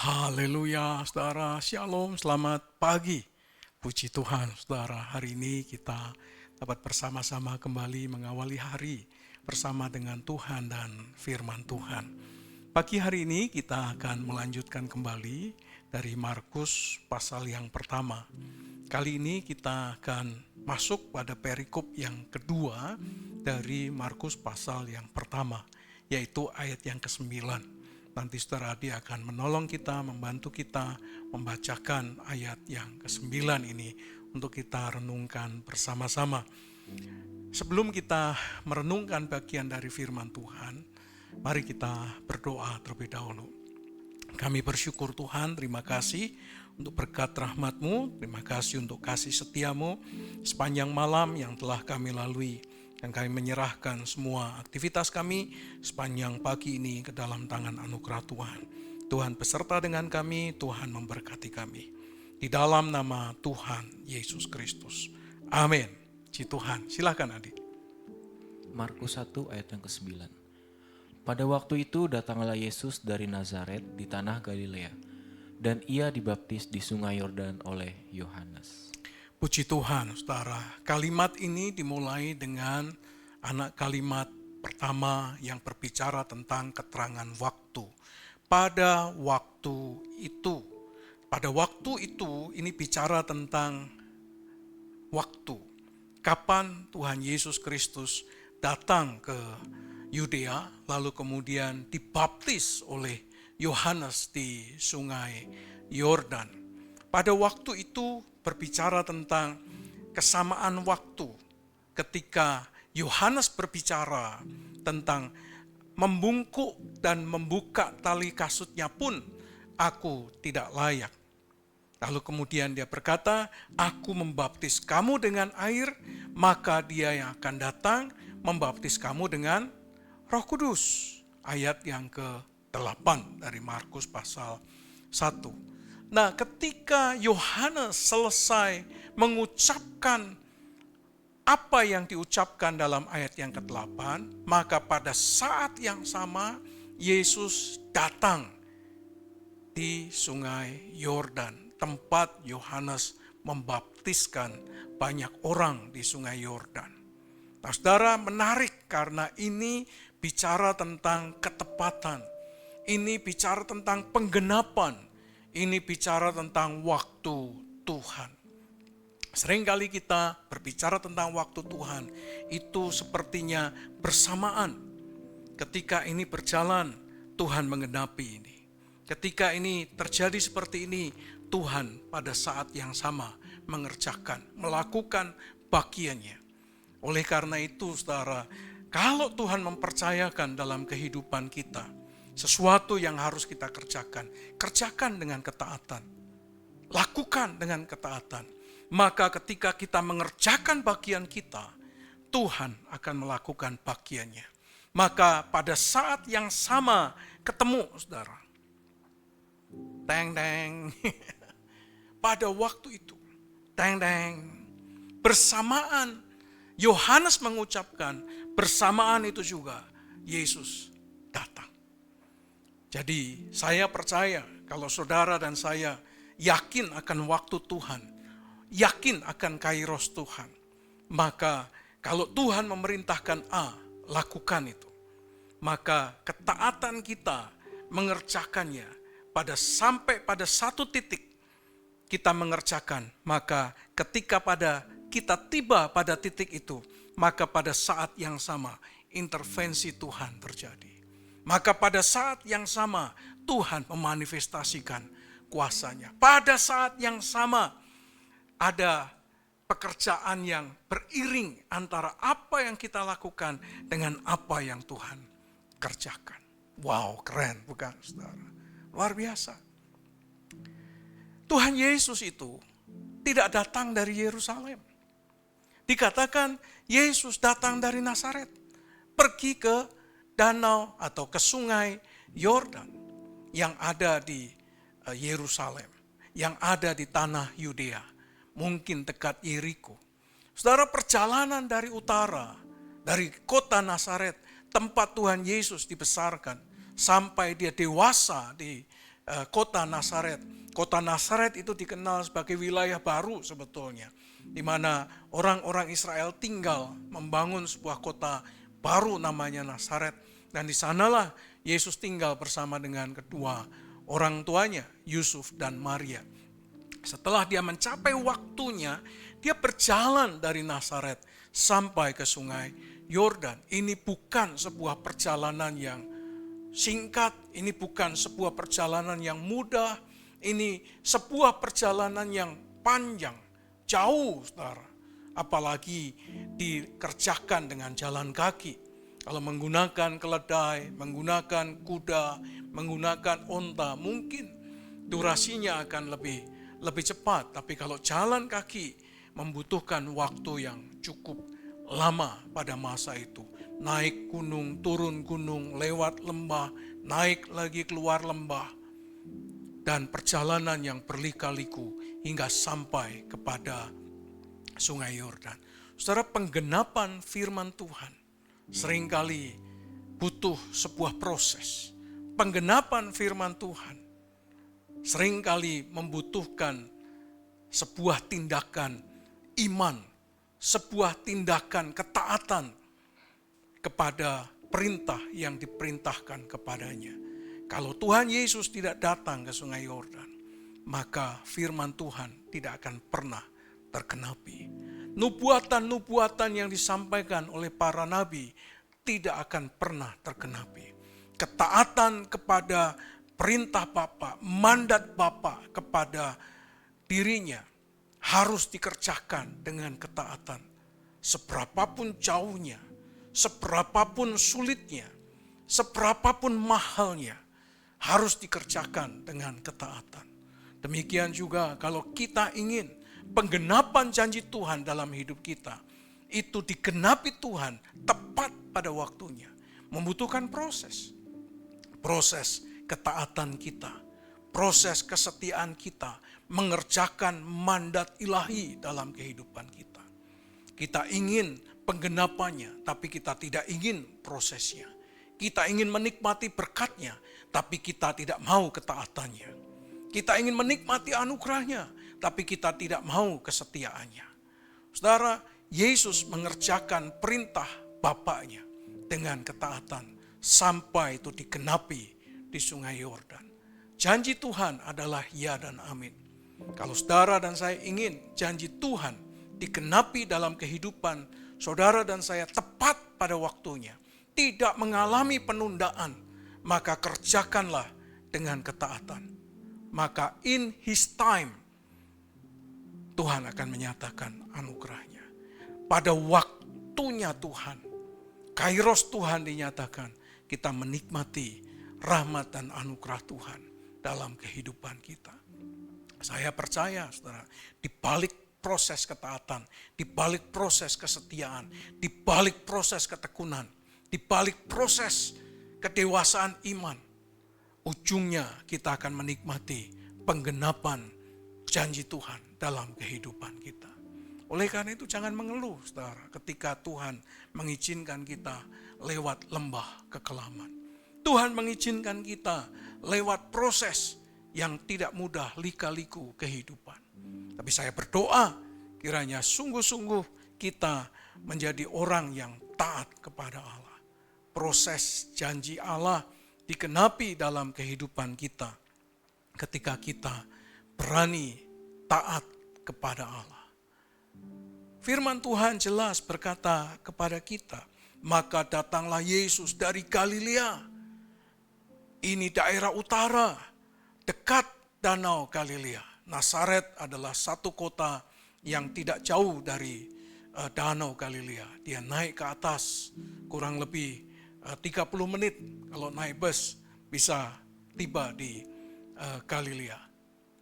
Haleluya, saudara. Shalom, selamat pagi. Puji Tuhan, saudara. Hari ini kita dapat bersama-sama kembali mengawali hari bersama dengan Tuhan dan firman Tuhan. Pagi hari ini kita akan melanjutkan kembali dari Markus pasal yang pertama. Kali ini kita akan masuk pada perikop yang kedua dari Markus pasal yang pertama, yaitu ayat yang ke-9. Nanti saudara Adi akan menolong kita, membantu kita membacakan ayat yang ke-9 ini untuk kita renungkan bersama-sama. Sebelum kita merenungkan bagian dari firman Tuhan, mari kita berdoa terlebih dahulu. Kami bersyukur Tuhan, terima kasih untuk berkat rahmat-Mu, terima kasih untuk kasih setia-Mu sepanjang malam yang telah kami lalui. Dan kami menyerahkan semua aktivitas kami sepanjang pagi ini ke dalam tangan anugerah Tuhan. Tuhan beserta dengan kami, Tuhan memberkati kami. Di dalam nama Tuhan Yesus Kristus. Amin. Puji Tuhan. Silakan adik. Markus 1 ayat yang ke-9. Pada waktu itu datanglah Yesus dari Nazaret di tanah Galilea, dan ia dibaptis di sungai Yordan oleh Yohanes. Puji Tuhan, saudara. Kalimat ini dimulai dengan anak kalimat pertama yang berbicara tentang keterangan waktu. Pada waktu itu. Pada waktu itu ini bicara tentang waktu. Kapan Tuhan Yesus Kristus datang ke Yudea, lalu kemudian dibaptis oleh Yohanes di sungai Yordan. Pada waktu itu berbicara tentang kesamaan waktu ketika Yohanes berbicara tentang membungkuk dan membuka tali kasutnya pun aku tidak layak. Lalu kemudian dia berkata, aku membaptis kamu dengan air, maka dia yang akan datang membaptis kamu dengan Roh Kudus. Ayat yang ke-8 dari Markus pasal 1. Nah, ketika Yohanes selesai mengucapkan apa yang diucapkan dalam ayat yang ke-8, maka pada saat yang sama Yesus datang di sungai Yordan, tempat Yohanes membaptiskan banyak orang di sungai Yordan. Nah, saudara, menarik karena ini bicara tentang ketepatan, ini bicara tentang penggenapan, ini bicara tentang waktu Tuhan. Seringkali kita berbicara tentang waktu Tuhan, itu sepertinya bersamaan. Ketika ini berjalan, Tuhan menggenapi ini. Ketika ini terjadi seperti ini, Tuhan pada saat yang sama mengerjakan, melakukan bagiannya. Oleh karena itu, saudara, kalau Tuhan mempercayakan dalam kehidupan kita, sesuatu yang harus kita kerjakan, kerjakan dengan ketaatan. Lakukan dengan ketaatan. Maka ketika kita mengerjakan bagian kita, Tuhan akan melakukan bagiannya. Maka pada saat yang sama ketemu, saudara. Teng-teng. Pada waktu itu, teng-teng. Bersamaan, Yohanes mengucapkan, bersamaan itu juga Yesus datang. Jadi saya percaya kalau saudara dan saya yakin akan waktu Tuhan, yakin akan kairos Tuhan, maka kalau Tuhan memerintahkan A, lakukan itu. Maka ketaatan kita mengerjakannya sampai pada satu titik kita mengerjakan, maka ketika kita tiba pada titik itu, maka pada saat yang sama intervensi Tuhan terjadi. Maka pada saat yang sama Tuhan memanifestasikan kuasanya. Pada saat yang sama ada pekerjaan yang beriring antara apa yang kita lakukan dengan apa yang Tuhan kerjakan. Wow, keren bukan saudara? Luar biasa. Tuhan Yesus itu tidak datang dari Yerusalem. Dikatakan Yesus datang dari Nazaret, pergi ke danau atau ke sungai Yordan yang ada di Yerusalem, yang ada di tanah Yudea, mungkin dekat Yeriko. Saudara, perjalanan dari utara, dari kota Nazaret, tempat Tuhan Yesus dibesarkan, sampai dia dewasa di kota Nazaret. Kota Nazaret itu dikenal sebagai wilayah baru sebetulnya, di mana orang-orang Israel tinggal membangun sebuah kota baru namanya Nazaret. Dan di sanalah Yesus tinggal bersama dengan kedua orang tuanya, Yusuf dan Maria. Setelah dia mencapai waktunya, dia berjalan dari Nazaret sampai ke sungai Yordan. Ini bukan sebuah perjalanan yang singkat, ini bukan sebuah perjalanan yang mudah, ini sebuah perjalanan yang panjang, jauh, saudara. Apalagi dikerjakan dengan jalan kaki. Kalau menggunakan keledai, menggunakan kuda, menggunakan onta, mungkin durasinya akan lebih cepat. Tapi kalau jalan kaki membutuhkan waktu yang cukup lama pada masa itu. Naik gunung, turun gunung, lewat lembah, naik lagi keluar lembah. Dan perjalanan yang berlika-liku hingga sampai kepada sungai Yordan. Saudara, penggenapan firman Tuhan seringkali butuh sebuah proses. Penggenapan firman Tuhan seringkali membutuhkan sebuah tindakan iman, sebuah tindakan ketaatan kepada perintah yang diperintahkan kepadanya. Kalau Tuhan Yesus tidak datang ke sungai Yordan, maka firman Tuhan tidak akan pernah tergenapi. Nubuatan-nubuatan yang disampaikan oleh para nabi tidak akan pernah tergenapi. Ketaatan kepada perintah Bapa, mandat Bapa kepada dirinya harus dikerjakan dengan ketaatan. Seberapapun jauhnya, seberapapun sulitnya, seberapapun mahalnya, harus dikerjakan dengan ketaatan. Demikian juga kalau kita ingin penggenapan janji Tuhan dalam hidup kita, itu digenapi Tuhan tepat pada waktunya. Membutuhkan proses. Proses ketaatan kita. Proses kesetiaan kita. Mengerjakan mandat ilahi dalam kehidupan kita. Kita ingin penggenapannya, tapi kita tidak ingin prosesnya. Kita ingin menikmati berkatnya, tapi kita tidak mau ketaatannya. Kita ingin menikmati anugerahnya, tapi kita tidak mau kesetiaannya. Saudara, Yesus mengerjakan perintah Bapaknya dengan ketaatan sampai itu digenapi di sungai Yordan. Janji Tuhan adalah ya dan amin. Kalau saudara dan saya ingin janji Tuhan digenapi dalam kehidupan saudara dan saya tepat pada waktunya, tidak mengalami penundaan, maka kerjakanlah dengan ketaatan. Maka in His time, Tuhan akan menyatakan anugerahnya. Pada waktunya Tuhan, kairos Tuhan dinyatakan, kita menikmati rahmat dan anugerah Tuhan dalam kehidupan kita. Saya percaya, saudara, di balik proses ketaatan, di balik proses kesetiaan, di balik proses ketekunan, di balik proses kedewasaan iman, ujungnya kita akan menikmati penggenapan janji Tuhan dalam kehidupan kita. Oleh karena itu jangan mengeluh, saudara, ketika Tuhan mengizinkan kita lewat lembah kekelaman. Tuhan mengizinkan kita lewat proses yang tidak mudah, lika-liku kehidupan. Tapi saya berdoa kiranya sungguh-sungguh kita menjadi orang yang taat kepada Allah. Proses janji Allah digenapi dalam kehidupan kita ketika kita berani taat kepada Allah. Firman Tuhan jelas berkata kepada kita, maka datanglah Yesus dari Galilea. Ini daerah utara, dekat Danau Galilea. Nazaret adalah satu kota yang tidak jauh dari Danau Galilea. Dia naik ke atas kurang lebih 30 menit kalau naik bus bisa tiba di Galilea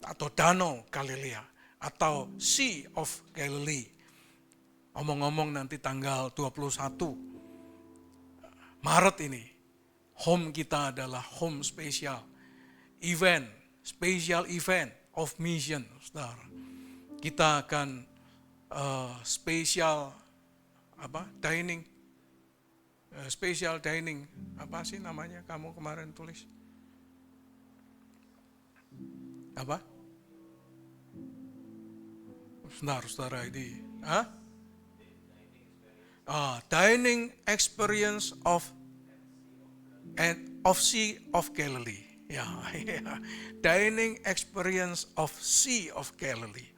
atau Danau Galilea atau Sea of Galilee. Omong-omong nanti tanggal 21 Maret ini, home kita adalah home special event of mission, saudara. Kita akan special dining, apa sih namanya kamu kemarin tulis? Apa? Sebentar, saudara ini. Dining experience of Sea of Galilee. Ya, ya. Dining experience of Sea of Galilee.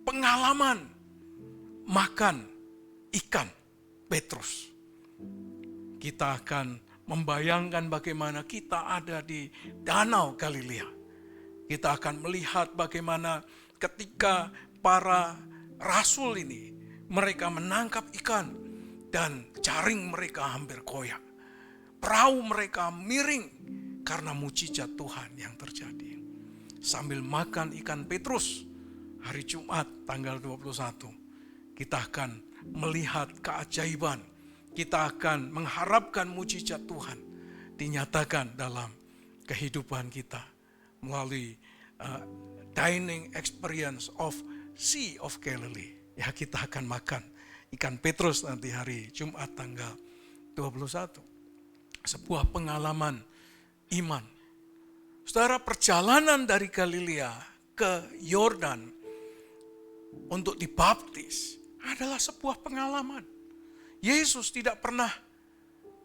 Pengalaman makan ikan Petrus. Kita akan membayangkan bagaimana kita ada di Danau Galilea. Kita akan melihat bagaimana ketika para rasul ini, mereka menangkap ikan dan jaring mereka hampir koyak. Perahu mereka miring karena mujizat Tuhan yang terjadi. Sambil makan ikan Petrus, hari Jumat tanggal 21, kita akan melihat keajaiban. Kita akan mengharapkan mujizat Tuhan dinyatakan dalam kehidupan kita melalui dining experience of Sea of Galilee. Ya, kita akan makan ikan Petrus nanti hari Jumat tanggal 21. Sebuah pengalaman iman. Saudara, perjalanan dari Galilea ke Yordan untuk dibaptis adalah sebuah pengalaman. Yesus tidak pernah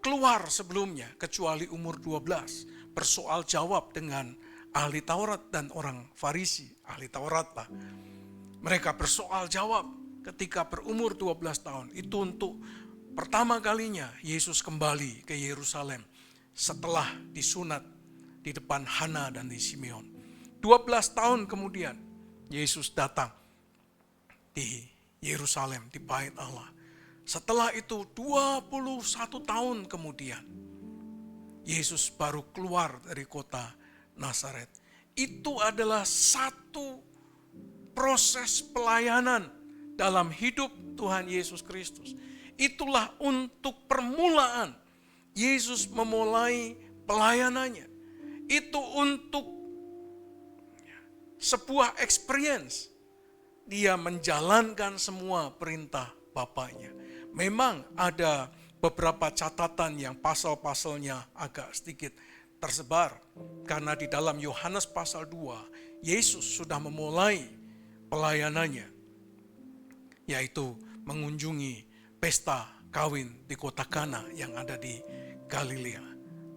keluar sebelumnya kecuali umur 12, bersoal jawab dengan ahli Taurat dan orang Farisi, ahli Taurat lah. Mereka bersoal jawab ketika berumur 12 tahun. Itu untuk pertama kalinya Yesus kembali ke Yerusalem setelah disunat di depan Hana dan di Simeon. 12 tahun kemudian Yesus datang di Yerusalem, di Bait Allah. Setelah itu 21 tahun kemudian Yesus baru keluar dari kota Nazaret. Itu adalah satu proses pelayanan dalam hidup Tuhan Yesus Kristus. Itulah untuk permulaan Yesus memulai pelayanannya. Itu untuk sebuah experience. Dia menjalankan semua perintah Bapaknya. Memang ada beberapa catatan yang pasal-pasalnya agak sedikit tersebar. Karena di dalam Yohanes pasal 2, Yesus sudah memulai pelayanannya. Yaitu mengunjungi pesta kawin di kota Kana yang ada di Galilea.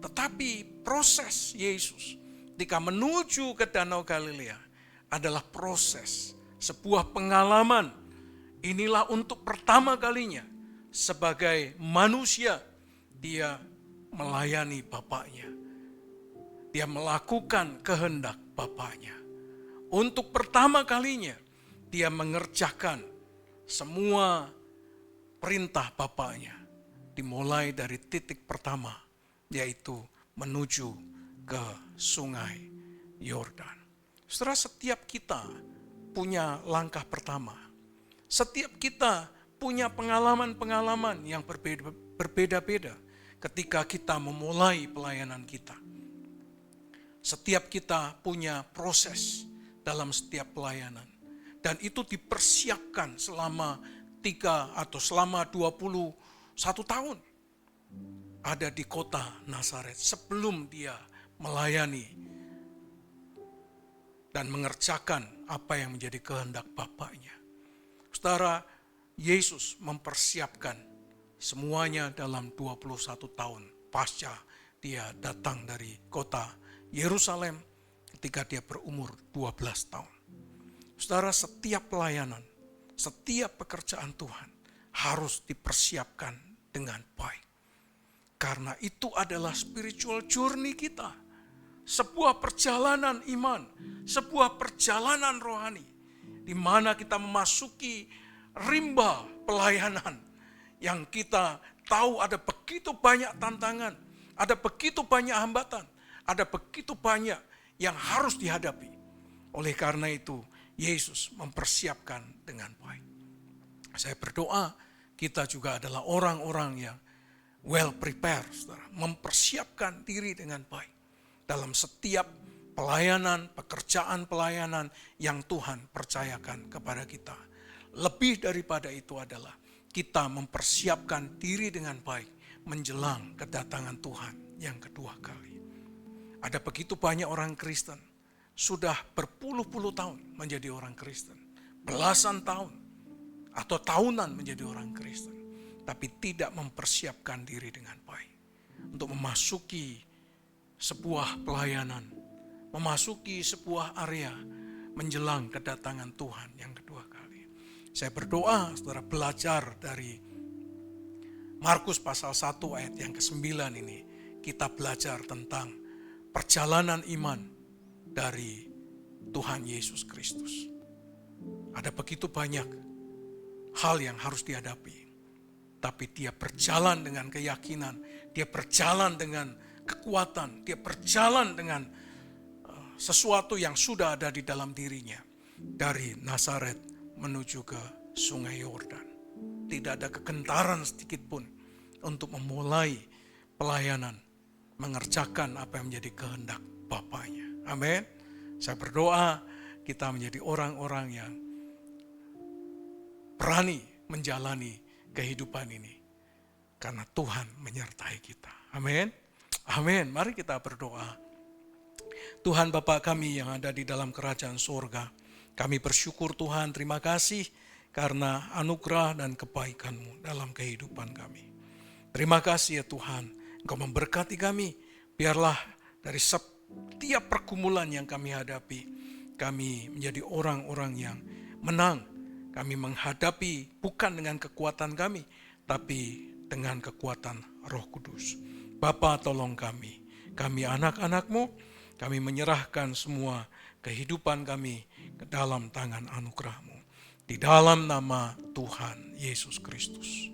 Tetapi proses Yesus ketika menuju ke Danau Galilea adalah proses, sebuah pengalaman. Inilah untuk pertama kalinya sebagai manusia dia melayani Bapaknya. Dia melakukan kehendak Bapaknya. Untuk pertama kalinya dia mengerjakan semua perintah Bapaknya. Dimulai dari titik pertama, yaitu menuju ke sungai Yordan. Saudara, setiap kita punya langkah pertama. Setiap kita punya pengalaman-pengalaman yang berbeda-beda ketika kita memulai pelayanan kita. Setiap kita punya proses dalam setiap pelayanan. Dan itu dipersiapkan selama 3 atau selama 21 tahun. Ada di kota Nazaret sebelum dia melayani dan mengerjakan apa yang menjadi kehendak Bapaknya. Saudara, Yesus mempersiapkan semuanya dalam 21 tahun pasca dia datang dari kota Yerusalem ketika dia berumur 12 tahun. Saudara, setiap pelayanan, setiap pekerjaan Tuhan harus dipersiapkan dengan baik. Karena itu adalah spiritual journey kita. Sebuah perjalanan iman, sebuah perjalanan rohani. Di mana kita memasuki rimba pelayanan yang kita tahu ada begitu banyak tantangan, ada begitu banyak hambatan, ada begitu banyak yang harus dihadapi. Oleh karena itu, Yesus mempersiapkan dengan baik. Saya berdoa kita juga adalah orang-orang yang well prepared, saudara, mempersiapkan diri dengan baik dalam setiap pelayanan, pekerjaan pelayanan yang Tuhan percayakan kepada kita. Lebih daripada itu adalah kita mempersiapkan diri dengan baik menjelang kedatangan Tuhan yang kedua kali. Ada begitu banyak orang Kristen, sudah berpuluh-puluh tahun menjadi orang Kristen. Belasan tahun atau tahunan menjadi orang Kristen. Tapi tidak mempersiapkan diri dengan baik. Untuk memasuki sebuah pelayanan, memasuki sebuah area menjelang kedatangan Tuhan yang kedua kali. Saya berdoa saudara belajar dari Markus pasal 1 ayat yang ke-9 ini. Kita belajar tentang perjalanan iman dari Tuhan Yesus Kristus. Ada begitu banyak hal yang harus dihadapi. Tapi dia berjalan dengan keyakinan, dia berjalan dengan kekuatan, dia berjalan dengan sesuatu yang sudah ada di dalam dirinya. Dari Nazaret menuju ke Sungai Yordan. Tidak ada kegentaran sedikit pun untuk memulai pelayanan, mengerjakan apa yang menjadi kehendak Bapaknya. Amin. Saya berdoa kita menjadi orang-orang yang berani menjalani kehidupan ini. Karena Tuhan menyertai kita. Amin. Amin. Mari kita berdoa. Tuhan Bapa kami yang ada di dalam kerajaan surga. Kami bersyukur Tuhan, terima kasih karena anugerah dan kebaikan-Mu dalam kehidupan kami. Terima kasih ya Tuhan, Engkau memberkati kami. Biarlah dari setiap pergumulan yang kami hadapi, kami menjadi orang-orang yang menang. Kami menghadapi bukan dengan kekuatan kami, tapi dengan kekuatan Roh Kudus. Bapa tolong kami anak-anak-Mu, kami menyerahkan semua kehidupan kami ke dalam tangan anugerah-Mu. Di dalam nama Tuhan Yesus Kristus.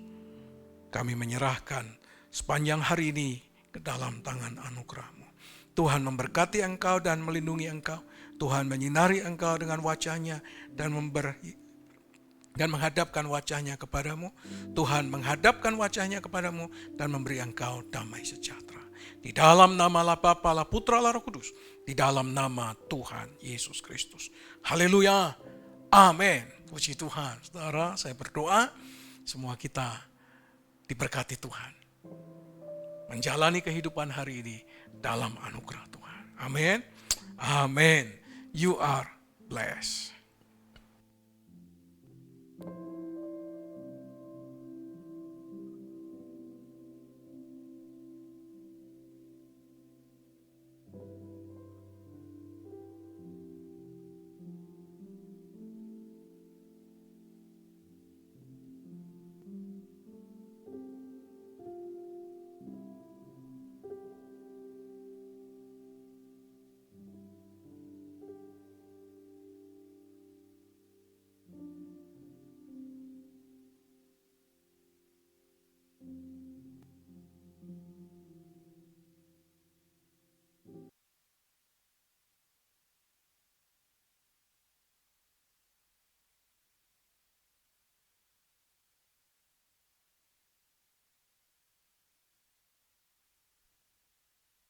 Kami menyerahkan sepanjang hari ini ke dalam tangan anugerah-Mu. Tuhan memberkati engkau dan melindungi engkau. Tuhan menyinari engkau dengan wajah-Nya dan menghadapkan wajah-Nya kepadamu. Tuhan menghadapkan wajah-Nya kepadamu dan memberi engkau damai sejahtera. Di dalam nama Allah Bapa, Allah Putra, Allah Roh Kudus. Di dalam nama Tuhan Yesus Kristus. Haleluya. Amin. Puji Tuhan. Saudara, saya berdoa semua kita diberkati Tuhan. Menjalani kehidupan hari ini dalam anugerah Tuhan. Amin. Amin. You are blessed.